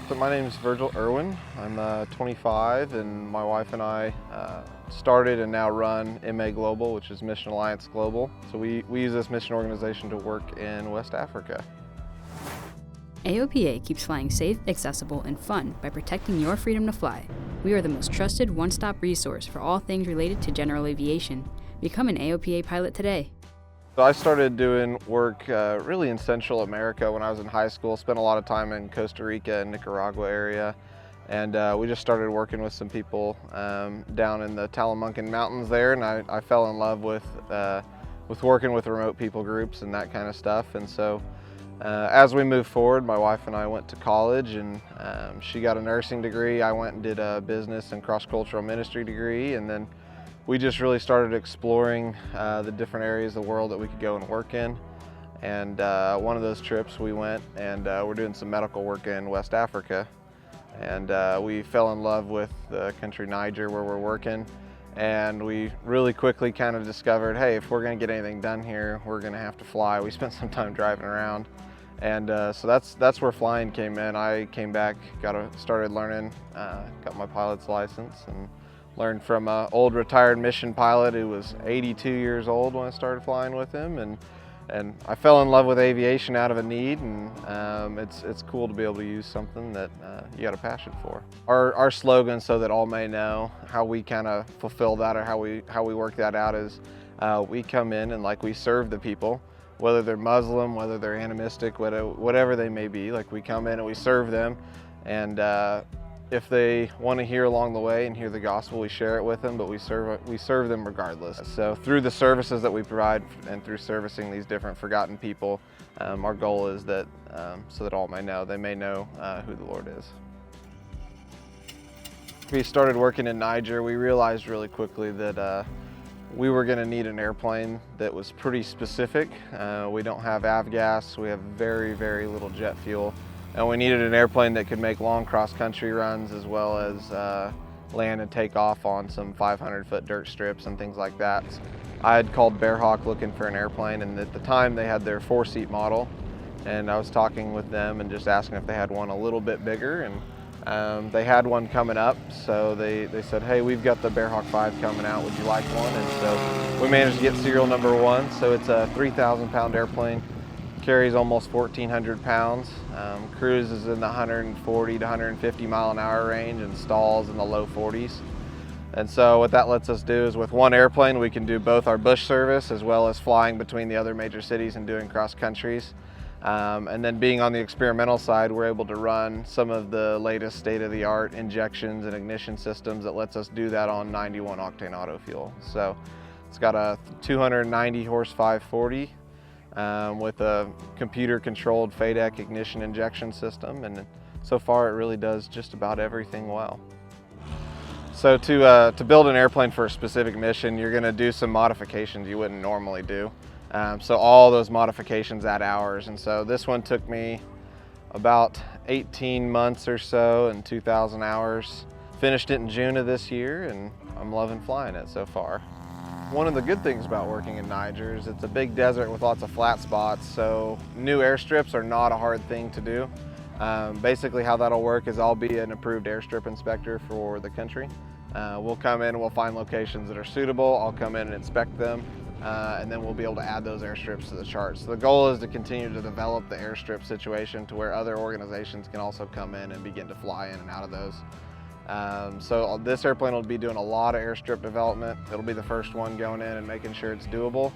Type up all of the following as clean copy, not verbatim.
So my name is Virgil Irwin. I'm 25, and my wife and I started and now run MA Global, which is Mission Alliance Global. So we use this mission organization to work in West Africa. AOPA keeps flying safe, accessible, and fun by protecting your freedom to fly. We are the most trusted one-stop resource for all things related to general aviation. Become an AOPA pilot today. So I started doing work really in Central America when I was in high school. Spent a lot of time in Costa Rica and Nicaragua area. And we just started working with some people down in the Talamancan Mountains there, and I fell in love with working with remote people groups and that kind of stuff. And so as we moved forward, my wife and I went to college, and she got a nursing degree. I went and did a business and cross-cultural ministry degree, and then we just really started exploring the different areas of the world that we could go and work in. And one of those trips we went and we're doing some medical work in West Africa. And we fell in love with the country Niger where we're working. And we really quickly kind of discovered, hey, if we're gonna get anything done here, we're gonna have to fly. We spent some time driving around. And so that's where flying came in. I came back, started learning, got my pilot's license, and learned from an old retired mission pilot who was 82 years old when I started flying with him. And I fell in love with aviation out of a need, and it's cool to be able to use something that you got a passion for. Our slogan, so that all may know, how we kind of fulfill that, or how we work that out, is we come in and we serve the people, whether they're Muslim, whether they're animistic, whatever they may be. We come in and we serve them, and if they want to hear along the way and hear the gospel, we share it with them, but we serve them regardless. So through the services that we provide and through servicing these different forgotten people, our goal is that so that all may know, they may know who the Lord is. We started working in Niger. We realized really quickly that we were going to need an airplane that was pretty specific. We don't have avgas, we have very, very little jet fuel. And we needed an airplane that could make long cross-country runs, as well as land and take off on some 500-foot dirt strips and things like that. I had called Bearhawk looking for an airplane, and at the time they had their 4-seat model. And I was talking with them and just asking if they had one a little bit bigger, and they had one coming up. So they said, hey, we've got the Bearhawk 5 coming out, would you like one? And so we managed to get serial number 1. So it's a 3,000-pound airplane. Carries almost 1,400 pounds, cruises in the 140 to 150 mile an hour range, and stalls in the low 40s. And so what that lets us do is, with one airplane, we can do both our bush service as well as flying between the other major cities and doing cross countries. And then being on the experimental side, we're able to run some of the latest state-of-the-art injections and ignition systems that lets us do that on 91 octane auto fuel. So it's got a 290 horse 540. With a computer-controlled FADEC ignition injection system, and so far it really does just about everything well. So to build an airplane for a specific mission, you're going to do some modifications you wouldn't normally do. So all those modifications add hours, and so this one took me about 18 months or so and 2,000 hours. Finished it in June of this year, and I'm loving flying it so far. One of the good things about working in Niger is it's a big desert with lots of flat spots, so new airstrips are not a hard thing to do. Basically how that'll work is I'll be an approved airstrip inspector for the country. We'll come in and we'll find locations that are suitable. I'll come in and inspect them, and then we'll be able to add those airstrips to the chart. So the goal is to continue to develop the airstrip situation to where other organizations can also come in and begin to fly in and out of those. So this airplane will be doing a lot of airstrip development. It'll be the first one going in and making sure it's doable.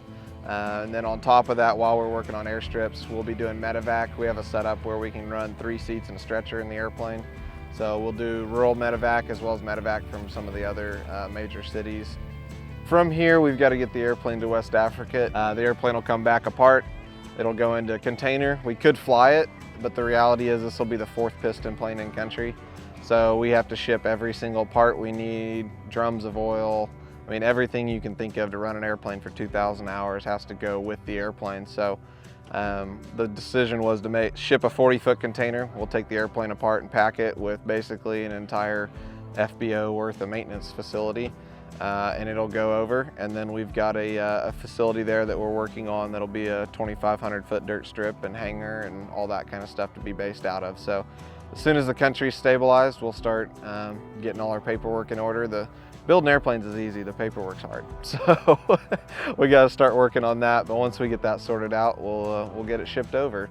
And then on top of that, while we're working on airstrips, we'll be doing medevac. We have a setup where we can run 3 seats and a stretcher in the airplane. So we'll do rural medevac as well as medevac from some of the other major cities. From here, we've got to get the airplane to West Africa. The airplane will come back apart. It'll go into a container. We could fly it, but the reality is this will be the 4th piston plane in country. So we have to ship every single part we need, drums of oil. I mean, everything you can think of to run an airplane for 2,000 hours has to go with the airplane. So the decision was to ship a 40-foot container. We'll take the airplane apart and pack it with basically an entire FBO worth of maintenance facility. And it'll go over, and then we've got a facility there that we're working on that'll be a 2,500-foot dirt strip and hangar and all that kind of stuff to be based out of. So As soon as the country's stabilized, we'll start getting all our paperwork in order. Building airplanes is easy, the paperwork's hard. So we got to start working on that, but once we get that sorted out, we'll get it shipped over.